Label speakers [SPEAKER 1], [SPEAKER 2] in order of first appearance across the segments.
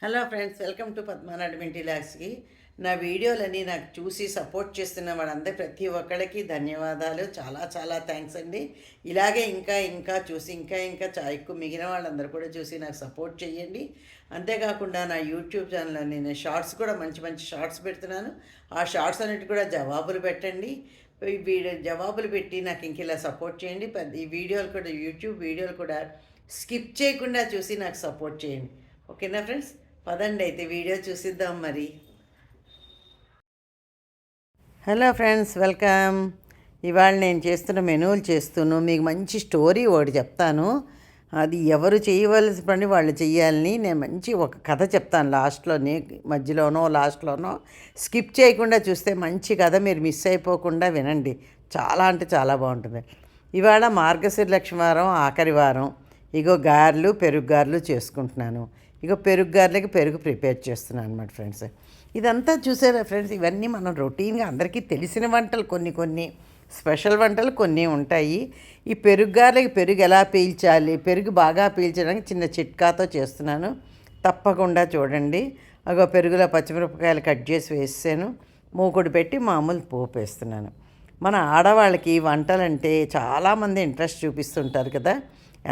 [SPEAKER 1] Hello friends, welcome to Padma NadiMiNti లాగ్స్కి. నా వీడియోలని నాకు చూసి సపోర్ట్ చేస్తున్న వాళ్ళందరూ ప్రతి ఒక్కళ్ళకి ధన్యవాదాలు. చాలా చాలా థ్యాంక్స్ అండి. ఇలాగే ఇంకా ఇంకా చూసి ఇంకా ఎక్కువ మిగిలిన వాళ్ళందరూ కూడా చూసి నాకు సపోర్ట్ చేయండి. అంతేకాకుండా నా యూట్యూబ్ ఛానల్లో నేను షార్ట్స్ కూడా మంచి మంచి షార్ట్స్ పెడుతున్నాను. ఆ షార్ట్స్ అన్నిటి కూడా జవాబులు పెట్టండి. ఈ వీడియో జవాబులు పెట్టి నాకు ఇంక ఇలా సపోర్ట్ చేయండి. ఈ వీడియోలు కూడా యూట్యూబ్ వీడియోలు కూడా స్కిప్ చేయకుండా చూసి నాకు సపోర్ట్ చేయండి. ఓకేనా ఫ్రెండ్స్? పదండి అయితే వీడియో చూసిద్దాం మరి. Hello friends, welcome. ఇవాళ నేను చేస్తున్న మెనూలు చేస్తూను మీకు మంచి స్టోరీ ఒకటి చెప్తాను. అది ఎవరు చేయవలసిన పని వాళ్ళు చెయ్యాలని నేను మంచి ఒక కథ చెప్తాను. లాస్ట్లోనే, మధ్యలోనో లాస్ట్లోనో స్కిప్ చేయకుండా చూస్తే మంచి కథ, మీరు మిస్ అయిపోకుండా వినండి. చాలా అంటే చాలా బాగుంటుంది. ఇవాళ మార్గశిర లక్ష్మి వారం, ఆఖరి వారం. ఇగో గారెలు, పెరుగు గారెలు చేసుకుంటున్నాను. ఇక పెరుగు గారెలకి పెరుగు ప్రిపేర్ చేస్తున్నాను అనమాట ఫ్రెండ్స్. ఇదంతా చూసారా ఫ్రెండ్స్, ఇవన్నీ మనం రొటీన్గా అందరికీ తెలిసిన వంటలు, కొన్ని స్పెషల్ వంటలు కొన్ని ఉంటాయి. ఈ పెరుగు గారెలకి పెరుగు ఎలా పీల్చాలి, పెరుగు బాగా పీల్చడానికి చిన్న చిట్కాతో చేస్తున్నాను. తప్పకుండా చూడండి. అగో పెరుగులో పచ్చిమిరపకాయలు కట్ చేసి వేసాను. మూకుడు పెట్టి మామూలు పోపు వేస్తున్నాను. మన ఆడవాళ్ళకి వంటలంటే చాలామంది ఇంట్రెస్ట్ చూపిస్తుంటారు కదా.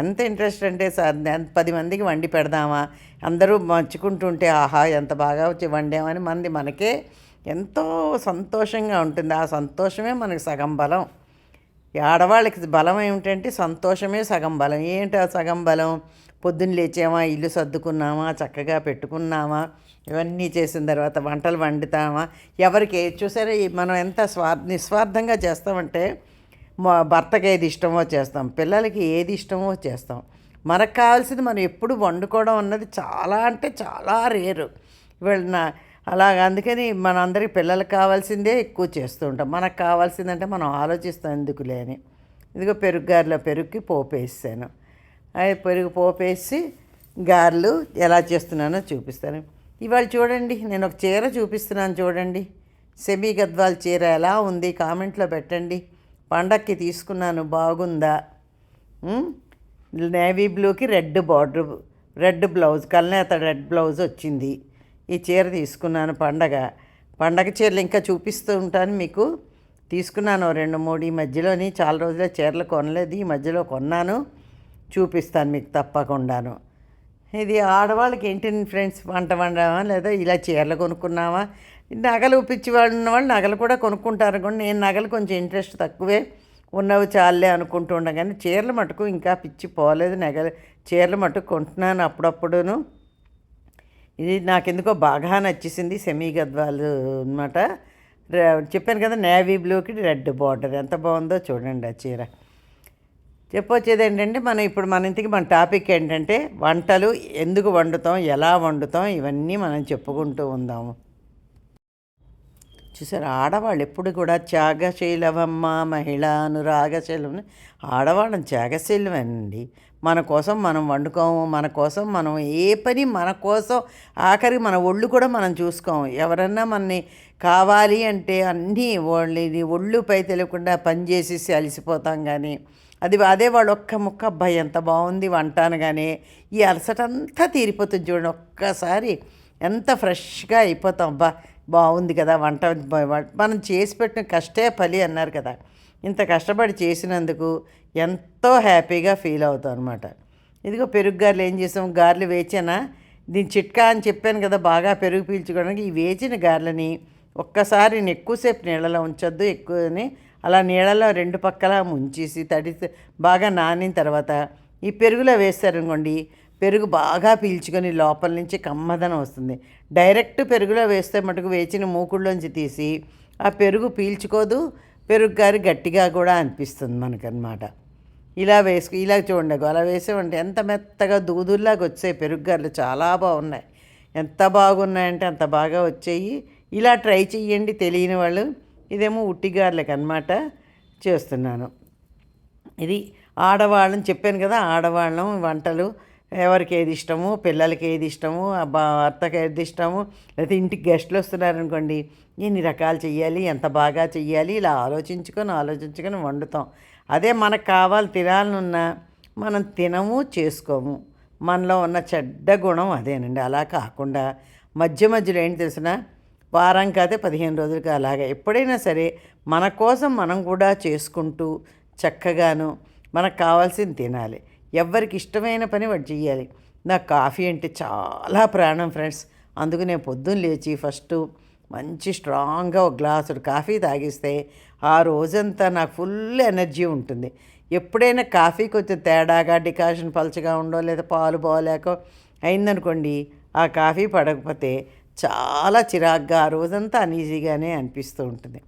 [SPEAKER 1] ఎంత ఇంట్రెస్ట్ అంటే, సార్ 10 మందికి వండి పెడదామా, అందరూ మర్చుకుంటుంటే ఆహా ఎంత బాగా వచ్చి వండామని మనకే ఎంతో సంతోషంగా ఉంటుంది. ఆ సంతోషమే మనకి సగం బలం. ఈ ఆడవాళ్ళకి బలం ఏమిటంటే సంతోషమే సగం బలం. ఏంటి ఆ సగం బలం? పొద్దున్న లేచామా, ఇల్లు సర్దుకున్నామా, చక్కగా పెట్టుకున్నామా, ఇవన్నీ చేసిన తర్వాత వంటలు వండుతామా, ఎవరికి చూసారా మనం ఎంత నిస్వార్థంగా చేస్తామంటే, మా భర్తకి ఏది ఇష్టమో చేస్తాం, పిల్లలకి ఏది ఇష్టమో చేస్తాం. మనకు కావాల్సింది మనం ఎప్పుడు వండుకోవడం అన్నది చాలా అంటే చాలా రేరు. వీళ్ళ అలాగ అందుకని మనందరికీ పిల్లలకు కావాల్సిందే ఎక్కువ చేస్తూ ఉంటాం. మనకు కావాల్సిందంటే మనం ఆలోచిస్తాం ఎందుకులే అని. ఇదిగో పెరుగు గారెలో పెరుగుకి పోపు వేసాను. అది పెరుగు పోపు వేసి గారెలు ఎలా చేస్తున్నానో చూపిస్తాను. ఇవాళ చూడండి, నేను ఒక చీర చూపిస్తున్నాను చూడండి. సెమీ గద్వాల్ చీర ఎలా ఉంది కామెంట్లో పెట్టండి. పండక్కి తీసుకున్నాను, బాగుందా? నేవీ బ్లూకి రెడ్ బార్డర్, రెడ్ బ్లౌజ్, కల్నేత రెడ్ బ్లౌజ్ వచ్చింది. ఈ చీర తీసుకున్నాను. పండగ చీరలు ఇంకా చూపిస్తూ ఉంటాను మీకు. తీసుకున్నాను 2-3 ఈ మధ్యలోని. చాలా రోజులే చీరలు కొనలేదు, ఈ మధ్యలో కొన్నాను, చూపిస్తాను మీకు తప్పకుండాను. ఇది ఆడవాళ్ళకి ఏంటి ఫ్రెండ్స్, వంట వండామా లేదా ఇలా చీరలు కొనుక్కున్నామా. నగలు పిచ్చి వాళ్ళు ఉన్నవాళ్ళు నగలు కూడా కొనుక్కుంటారు. కూడా నేను నగలు కొంచెం ఇంట్రెస్ట్ తక్కువే, ఉన్నవి చాలే అనుకుంటూ ఉండగా, కానీ చీరలు మటుకు ఇంకా పిచ్చి పోలేదు. చీరలు మటుకు కొంటున్నాను అప్పుడప్పుడును. ఇది నాకెందుకో బాగా నచ్చేసింది. సెమీ గద్వాలు అనమాట. చెప్పాను కదా, నేవీ బ్లూకి రెడ్ బార్డర్ ఎంత బాగుందో చూడండి ఆ చీర. చెప్పొచ్చేది ఏంటంటే, మన ఇంటికి మన టాపిక్ ఏంటంటే వంటలు ఎందుకు వండుతాం, ఎలా వండుతాం, ఇవన్నీ మనం చెప్పుకుంటూ ఉందాము. చూసారు, ఆడవాళ్ళు ఎప్పుడు కూడా త్యాగశీలవమ్మ మహిళ అనురాగశీలం. ఆడవాళ్ళని త్యాగశీలమేనండి. మన కోసం మనం వండుకోము, మన కోసం మనం ఏ పని మన కోసం, ఆఖరికి మన ఒళ్ళు కూడా మనం చూసుకోము. ఎవరన్నా మనని కావాలి అంటే అన్నీ ఒళ్ళుపై తెలియకుండా పని చేసేసి అలసిపోతాం. కానీ అదే వాళ్ళు ఒక్క ముక్క అబ్బాయి ఎంత బాగుంది వంట అనగానే ఈ అలసటంతా తీరిపోతుంది చూడండి. ఒక్కసారి ఎంత ఫ్రెష్గా అయిపోతాం. బాగుంది కదా వంట, మనం చేసి పెట్టిన కష్టే ఫలి అన్నారు కదా. ఇంత కష్టపడి చేసినందుకు ఎంతో హ్యాపీగా ఫీల్ అవుతాం అనమాట. ఇదిగో పెరుగు గారెలు ఏం చేసాం, గారెలు వేచానా, దీని చిట్కా అని చెప్పాను కదా, బాగా పెరుగు పీల్చుకోవడానికి. ఈ వేచిన గారెలని ఒక్కసారి ఎక్కువసేపు నీళ్ళలో ఉంచొద్దు. ఎక్కువని అలా నీళ్ళలో 2 పక్కల ముంచేసి బాగా నానిన తర్వాత ఈ పెరుగులో వేస్తారనుకోండి, పెరుగు బాగా పీల్చుకొని లోపల నుంచి కమ్మదనం వస్తుంది. డైరెక్ట్ పెరుగులో వేస్తే మటుకు వేచిన మూకుళ్ళలోంచి తీసి ఆ పెరుగు పీల్చుకోదు, పెరుగు గారి గట్టిగా కూడా అనిపిస్తుంది మనకన్నమాట. ఇలా చూడండి, అలా వేసామంటే ఎంత మెత్తగా దూదుల్లాగా వచ్చాయి పెరుగు గారెలు. చాలా బాగున్నాయి. ఎంత బాగున్నాయంటే అంత బాగా వచ్చాయి. ఇలా ట్రై చెయ్యండి తెలియని వాళ్ళు. ఇదేమో ఉట్టి గారెలకు అన్నమాట చేస్తున్నాను. ఇది ఆడవాళ్ళని చెప్పాను కదా, ఆడవాళ్ళం వంటలు ఎవరికి ఏది ఇష్టము, పిల్లలకి ఏది ఇష్టము, భర్తకి ఏది ఇష్టము, లేకపోతే ఇంటికి గెస్టులు వస్తున్నారనుకోండి, ఎన్ని రకాలు చెయ్యాలి, ఎంత బాగా చెయ్యాలి, ఇలా ఆలోచించుకొని వండుతాం. అదే మనకు కావాలి తినాలనున్నా మనం తినము, చేసుకోము. మనలో ఉన్న చెడ్డ గుణం అదేనండి. అలా కాకుండా మధ్య మధ్యలో ఏంటి తెలిసిన వారం కాదే 15 రోజులకి అలాగా ఎప్పుడైనా సరే మన కోసం మనం కూడా చేసుకుంటూ చక్కగాను మనకు కావాల్సింది తినాలి. ఎవ్వరికి ఇష్టమైన పని వాడు చెయ్యాలి. నాకు కాఫీ అంటే చాలా ప్రాణం ఫ్రెండ్స్. అందుకు నేను పొద్దున్న లేచి ఫస్టు మంచి స్ట్రాంగ్గా ఒక గ్లాసుడు కాఫీ తాగిస్తే ఆ రోజంతా నాకు ఫుల్ ఎనర్జీ ఉంటుంది. ఎప్పుడైనా కాఫీ కొంచెం తేడాగా డికాషన్ పలచగా ఉండో లేదా పాలు బాగోలేకో అయిందనుకోండి, ఆ కాఫీ పడకపోతే చాలా చిరాగ్గా ఆ రోజంతా అనీజీగానే అనిపిస్తూ ఉంటుంది.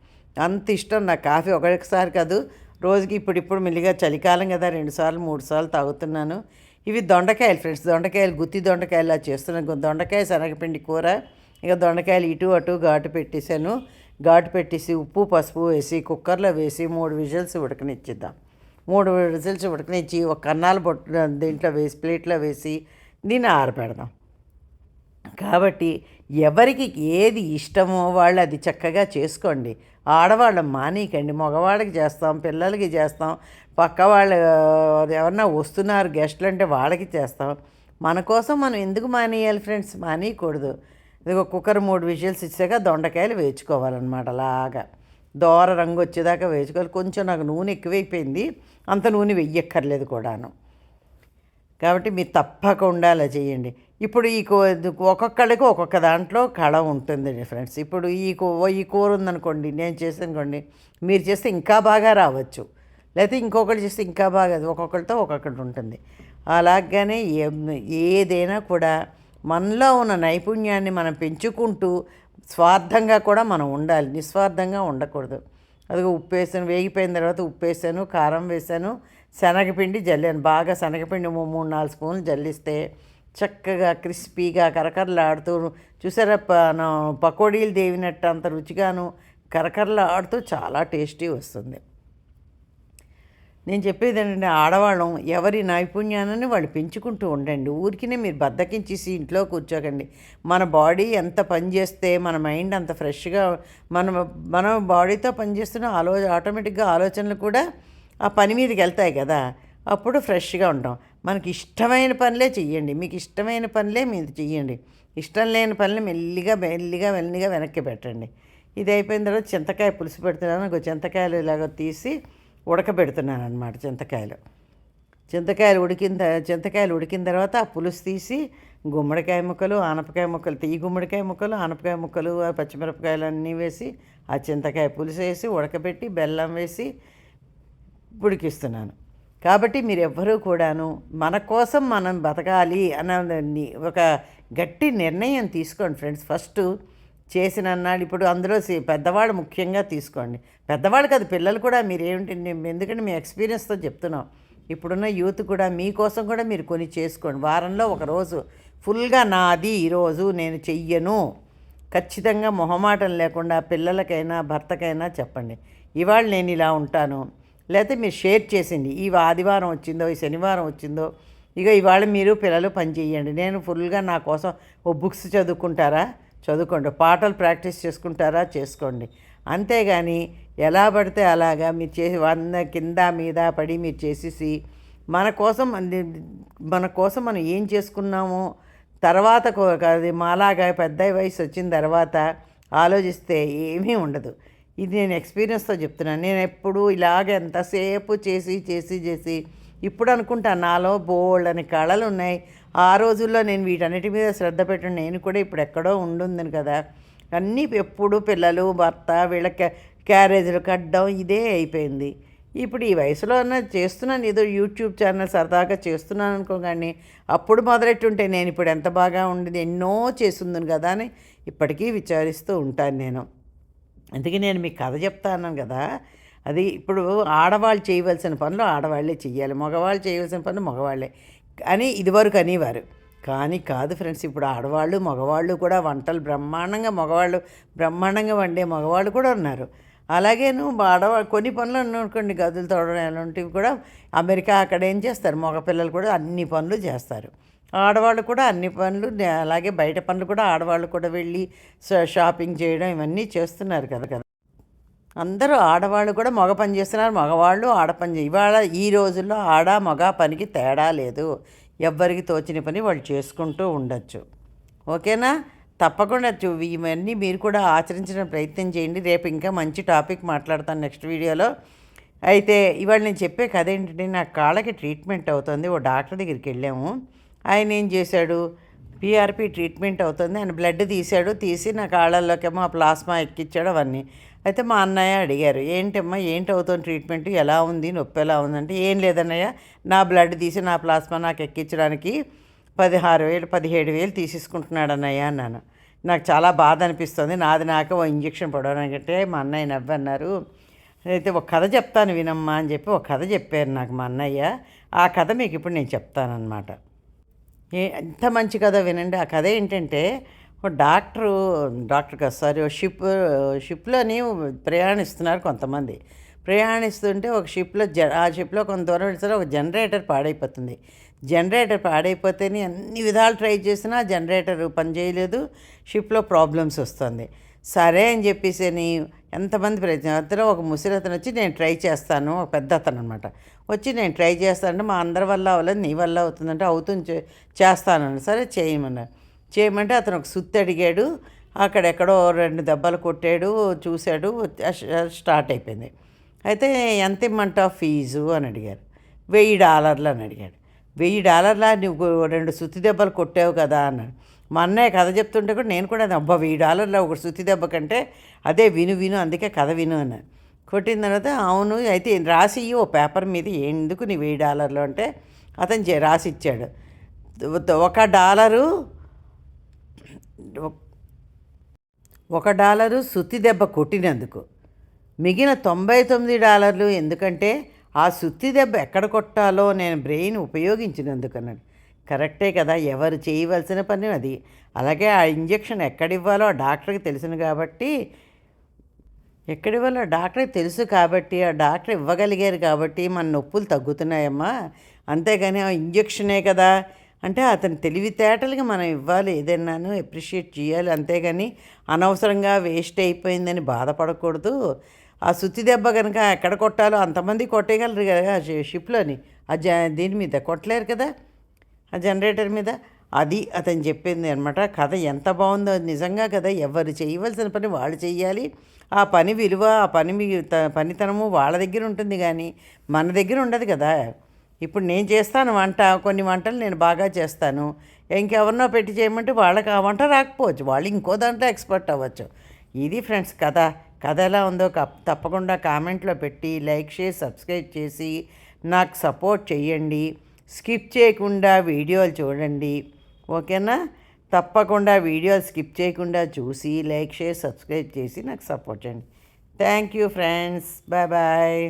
[SPEAKER 1] అంత ఇష్టం నాకు కాఫీ. ఒకసారి కాదు, రోజుకి ఇప్పుడిప్పుడు మెల్లిగా చలికాలం కదా 2 సార్లు 3 సార్లు తాగుతున్నాను. ఇవి దొండకాయలు ఫ్రెండ్స్. దొండకాయలు గుత్తి దొండకాయలా చేస్తున్నాను. దొండకాయ శనగపిండి కూర. ఇక దొండకాయలు ఇటు అటు ఘాటు పెట్టేశాను. ఘాటు పెట్టేసి ఉప్పు పసుపు వేసి కుక్కర్లో వేసి 3 విజిల్స్ ఉడకనిచ్చిద్దాం. 3 విజిల్స్ ఉడకనిచ్చి ఒక కన్నాల బొట్టు దీంట్లో వేసి ప్లేట్లో వేసి దీన్ని ఆరబెడదాం. కాబట్టి ఎవరికి ఏది ఇష్టమో వాళ్ళు అది చక్కగా చేసుకోండి. ఆడవాళ్ళం మానేయకండి. మగవాళ్ళకి చేస్తాం, పిల్లలకి చేస్తాం, పక్క వాళ్ళు ఎవరన్నా వస్తున్నారు గెస్ట్లు అంటే వాళ్ళకి చేస్తాం. మన కోసం మనం ఎందుకు మానేయాలి ఫ్రెండ్స్? మానేయకూడదు. ఇదిగో కుక్కర్ 3 విజిల్స్ ఇచ్చాక దొండకాయలు వేయించుకోవాలన్నమాట. అలాగా దోర రంగు వచ్చేదాకా వేయించుకోవాలి. కొంచెం నాకు నూనె ఎక్కువైపోయింది, అంత నూనె వెయ్యక్కర్లేదు కూడాను. కాబట్టి మీరు తప్పకుండా అలా చేయండి. ఇప్పుడు ఒక్కొక్కళ్ళకి ఒక్కొక్క దాంట్లో కళ ఉంటుంది ఫ్రెండ్స్. ఇప్పుడు ఈ కూర ఉందనుకోండి, నేను చేసానుకోండి, మీరు చేస్తే ఇంకా బాగా రావచ్చు. లేకపోతే ఇంకొకటి చేస్తే ఇంకా బాగా, ఒక్కొక్కరితో ఒక్కొక్కటి ఉంటుంది. అలాగనే ఏదైనా కూడా మనలో ఉన్న నైపుణ్యాన్ని మనం పెంచుకుంటూ స్వార్థంగా కూడా మనం ఉండాలి, నిస్వార్థంగా ఉండకూడదు. అదిగో ఉప్పు వేసాను, వేగిపోయిన తర్వాత ఉప్పు వేసాను, కారం వేసాను, శనగపిండి జల్లాను. బాగా శనగపిండి 3-4 స్పూన్లు జల్లిస్తే చక్కగా క్రిస్పీగా కరకరలాడుతూ, చూసారా పకోడీలు దేవినట్టు అంత రుచిగాను కరకరలాడుతూ చాలా టేస్టీ వస్తుంది. నేను చెప్పేది ఏంటంటే, ఆడవాళ్ళం ఎవరి నైపుణ్యాన్ని వాళ్ళు పెంచుకుంటూ ఉండండి. ఊరికినే మీరు బద్దకించేసి ఇంట్లో కూర్చోకండి. మన బాడీ ఎంత పని చేస్తే మన మైండ్ అంత ఫ్రెష్గా, మన బాడీతో పనిచేస్తున్న ఆటోమేటిక్గా ఆలోచనలు కూడా ఆ పని మీదకి వెళ్తాయి కదా, అప్పుడు ఫ్రెష్గా ఉంటాం. మనకి ఇష్టమైన పనులే చెయ్యండి. మీకు ఇష్టమైన పనులే మీరు చెయ్యండి. ఇష్టం లేని పనులు మెల్లిగా వెనక్కి పెట్టండి. ఇది అయిపోయిన తర్వాత చింతకాయ పులుసు పెడుతున్నాను. చింతకాయలు ఇలాగ తీసి ఉడకబెడుతున్నాను అనమాట. చింతకాయలు ఉడికిన తర్వాత ఆ పులుసు తీసి గుమ్మడికాయ ముక్కలు, ఆనపకాయ ముక్కలు, గుమ్మడికాయ ముక్కలు, ఆనపకాయ ముక్కలు, పచ్చిమిరపకాయలు అన్నీ వేసి ఆ చింతకాయ పులుసు వేసి ఉడకబెట్టి బెల్లం వేసి ఉడికిస్తున్నాను. కాబట్టి మీరు ఎవ్వరూ కూడాను మన కోసం మనం బతకాలి అన్న ఒక గట్టి నిర్ణయం తీసుకోండి ఫ్రెండ్స్. ఫస్ట్ చేసిన అన్నాడు. ఇప్పుడు అందులో పెద్దవాళ్ళు ముఖ్యంగా తీసుకోండి. పెద్దవాళ్ళు కాదు, పిల్లలు కూడా. మీరేమిటి, ఎందుకంటే మీ ఎక్స్పీరియన్స్తో చెప్తున్నాం. ఇప్పుడున్న యూత్ కూడా మీకోసం కూడా మీరు కొని చేసుకోండి. వారంలో ఒకరోజు ఫుల్గా నాది ఈరోజు నేను చెయ్యను, ఖచ్చితంగా మొహమాటం లేకుండా పిల్లలకైనా భర్తకైనా చెప్పండి, ఇవాళ నేను ఇలా ఉంటాను. లేకపోతే మీరు షేర్ చేసింది, ఈ ఆదివారం వచ్చిందో ఈ శనివారం వచ్చిందో ఇక ఇవాళ మీరు పిల్లలు పని చేయండి, నేను ఫుల్గా నా కోసం బుక్స్ చదువుకుంటారా చదువుకోండి, పాటలు ప్రాక్టీస్ చేసుకుంటారా చేసుకోండి. అంతేగాని ఎలా పడితే అలాగా మీరు చేసి కింద మీద పడి మీరు చేసేసి మన కోసం మనం ఏం చేసుకున్నామో తర్వాత అది మాలాగా పెద్ద వయసు వచ్చిన తర్వాత ఆలోచిస్తే ఏమీ ఉండదు. ఇది నేను ఎక్స్పీరియన్స్తో చెప్తున్నాను. నేను ఎప్పుడు ఇలాగ ఎంతసేపు చేసి ఇప్పుడు అనుకుంటాను నాలో బోల్డ్ అని కళలు ఉన్నాయి. ఆ రోజుల్లో నేను వీటన్నిటి మీద శ్రద్ధ పెట్టాను. నేను కూడా ఇప్పుడు ఎక్కడో ఉండుందని కదా, అన్నీ ఎప్పుడు పిల్లలు భర్త వీళ్ళ క్యారేజీలు కట్టడం ఇదే అయిపోయింది. ఇప్పుడు ఈ వయసులో చేస్తున్నాను, ఏదో యూట్యూబ్ ఛానల్ సరదాగా చేస్తున్నాను అనుకో. కానీ అప్పుడు మొదలెట్టుంటే నేను ఇప్పుడు ఎంత బాగా ఉండేది, ఎన్నో చేస్తుందని కదా అని ఇప్పటికీ విచారిస్తూ ఉంటాను నేను. అందుకే నేను మీకు కథ చెప్తాను కదా, అది ఇప్పుడు ఆడవాళ్ళు చేయవలసిన పనులు ఆడవాళ్ళే చెయ్యాలి, మగవాళ్ళు చేయవలసిన పనులు మగవాళ్ళే అని ఇదివరకు అనేవారు. కానీ కాదు ఫ్రెండ్స్, ఇప్పుడు ఆడవాళ్ళు మగవాళ్ళు కూడా వంటలు బ్రహ్మాండంగా వండే మగవాళ్ళు కూడా ఉన్నారు. అలాగే ఆడవాళ్ళు కొన్ని పనులు అనుకోండి, గదులు తోడడం అలాంటివి కూడా అమెరికా అక్కడ ఏం చేస్తారు, మగపిల్లలు కూడా అన్ని పనులు చేస్తారు. ఆడవాళ్ళు కూడా అన్ని పనులు, అలాగే బయట పనులు కూడా ఆడవాళ్ళు కూడా వెళ్ళి షాపింగ్ చేయడం ఇవన్నీ చేస్తున్నారు కదా. అందరూ ఆడవాళ్ళు కూడా మగ పని చేస్తున్నారు, మగవాళ్ళు ఆడ పని ఇవాళ ఈ రోజుల్లో ఆడ మగ పనికి తేడా లేదు. ఎవ్వరికి తోచిన పని వాళ్ళు చేసుకుంటూ ఉండొచ్చు. ఓకేనా? తప్పకుండా ఇవన్నీ మీరు కూడా ఆచరించిన ప్రయత్నం చేయండి. రేపు ఇంకా మంచి టాపిక్ మాట్లాడతాను నెక్స్ట్ వీడియోలో. అయితే ఇవాళ నేను చెప్పే కథ ఏంటంటే, నా కాళ్ళకి ట్రీట్మెంట్ అవుతుంది. ఓ డాక్టర్ దగ్గరికి వెళ్ళాము. ఆయన ఏం చేశాడు, పీఆర్పీ ట్రీట్మెంట్ అవుతుంది, ఆయన బ్లడ్ తీశాడు. తీసి నా కాళ్ళల్లోకేమో ఆ ప్లాస్మా ఎక్కించాడు అవన్నీ. అయితే మా అన్నయ్య అడిగారు, ఏంటమ్మా ఏంటి అవుతుంది ట్రీట్మెంట్, ఎలా ఉంది, నొప్పి ఎలా ఉందంటే, ఏం లేదన్నయ్య, నా బ్లడ్ తీసి నా ప్లాస్మా నాకు ఎక్కించడానికి 16,000 17,000 తీసేసుకుంటున్నాడు అన్నయ్య అన్నాను. నాకు చాలా బాధ అనిపిస్తుంది. నాది నాకే ఓ ఇంజక్షన్ పడవడానికంటే మా అన్నయ్య నవ్వన్నారు. అయితే ఒక కథ చెప్తాను వినమ్మా అని చెప్పి ఒక కథ చెప్పారు నాకు మా అన్నయ్య. ఆ కథ మీకు ఇప్పుడు నేను చెప్తానన్నమాట. ఎంత మంచి కథ వినండి. ఆ కథ ఏంటంటే, ఒక డాక్టర్ కాదు సారీ, షిప్లోని ప్రయాణిస్తున్నారు కొంతమంది. ప్రయాణిస్తుంటే ఒక ఆ షిప్లో కొంత దూరం వెళ్తే ఒక జనరేటర్ పాడైపోతుంది. జనరేటర్ పాడైపోతేనే అన్ని విధాలు ట్రై చేసినా జనరేటర్ పని చేయలేదు. షిప్లో ప్రాబ్లమ్స్ వస్తుంది. సరే అని చెప్పేసి ఎంతమంది ప్రయత్నం, అందులో ఒక ముసలితను వచ్చి నేను ట్రై చేస్తాను, ఒక పెద్ద అతను అనమాట, వచ్చి నేను ట్రై చేస్తానంటే మా అందరి వల్ల అవ్వలేదు, నీ వల్ల అవుతుందంటే అవుతుంది చేస్తానని. సరే చేయమంటే అతను ఒక సుత్తి అడిగాడు. అక్కడెక్కడో 2 దెబ్బలు కొట్టాడు, చూశాడు, స్టార్ట్ అయిపోయింది. అయితే ఎంత ఇమ్మంటావు ఫీజు అని అడిగారు. $1000 అని అడిగాడు. $1000 నువ్వు 2 సుత్తి దెబ్బలు కొట్టావు కదా అన్నాడు. మా అన్నయ్య కథ చెప్తుంటే కూడా నేను కూడా అబ్బా $1000 ఒక సుత్తి దెబ్బ కంటే అదే విను అందుకే కథ విను అన్నాను. కొట్టిన తర్వాత అవును అయితే రాసి ఓ పేపర్ మీద, ఎందుకు నీ $1000 అంటే అతను రాసి ఇచ్చాడు. $1 సుత్తి దెబ్బ కొట్టినందుకు, మిగిలిన $99 ఎందుకంటే ఆ సుత్తి దెబ్బ ఎక్కడ కొట్టాలో నేను బ్రెయిన్ ఉపయోగించినందుకు అన్నాడు. కరెక్టే కదా, ఎవరు చేయవలసిన పని అది. అలాగే ఆ ఇంజెక్షన్ ఎక్కడివ్వాలో ఆ డాక్టర్కి తెలుసు కాబట్టి ఆ డాక్టర్ ఇవ్వగలిగారు కాబట్టి మన నొప్పులు తగ్గుతున్నాయమ్మా. అంతేగాని ఆ ఇంజెక్షనే కదా అంటే అతని తెలివితేటలుగా మనం ఇవ్వాలి, ఏదైనాను అప్రిషియేట్ చేయాలి. అంతేగాని అనవసరంగా వేస్ట్ అయిపోయిందని బాధపడకూడదు. ఆ సుత్తి దెబ్బ కనుక ఎక్కడ కొట్టాలో అంతమంది కొట్టేయగలరు కదా షిప్లోని, దీని మీద కొట్టలేరు కదా, ఆ జనరేటర్ మీద. అది అతను చెప్పింది అనమాట. కథ ఎంత బాగుందో నిజంగా కదా. ఎవరు చేయవలసిన పని వాళ్ళు చెయ్యాలి. ఆ పని విలువ, ఆ పనితనము వాళ్ళ దగ్గర ఉంటుంది కానీ మన దగ్గర ఉండదు కదా. ఇప్పుడు నేను చేస్తాను వంట, కొన్ని వంటలు నేను బాగా చేస్తాను, ఇంకెవరినో పెట్టి చేయమంటే వాళ్ళకి ఆ వంట రాకపోవచ్చు, వాళ్ళు ఇంకో దాంట్లో ఎక్స్పర్ట్ అవ్వచ్చు. ఇది ఫ్రెండ్స్ కథ ఎలా ఉందో తప్పకుండా కామెంట్లో పెట్టి లైక్ షేర్ సబ్స్క్రైబ్ చేసి నాకు సపోర్ట్ చేయండి. స్కిప్ చేయకుండా వీడియోలు చూడండి, ఓకేనా? తప్పకుండా వీడియోలు స్కిప్ చేయకుండా చూసి లైక్ షేర్ సబ్స్క్రైబ్ చేసి నాకు సపోర్ట్ చేయండి. Thank you friends, bye.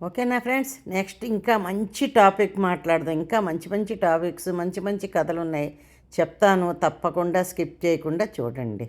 [SPEAKER 1] ఓకేనా ఫ్రెండ్స్, నెక్స్ట్ ఇంకా మంచి టాపిక్ మాట్లాడదాం. ఇంకా మంచి మంచి టాపిక్స్, మంచి మంచి కథలు ఉన్నాయి చెప్తాను. తప్పకుండా స్కిప్ చేయకుండా చూడండి.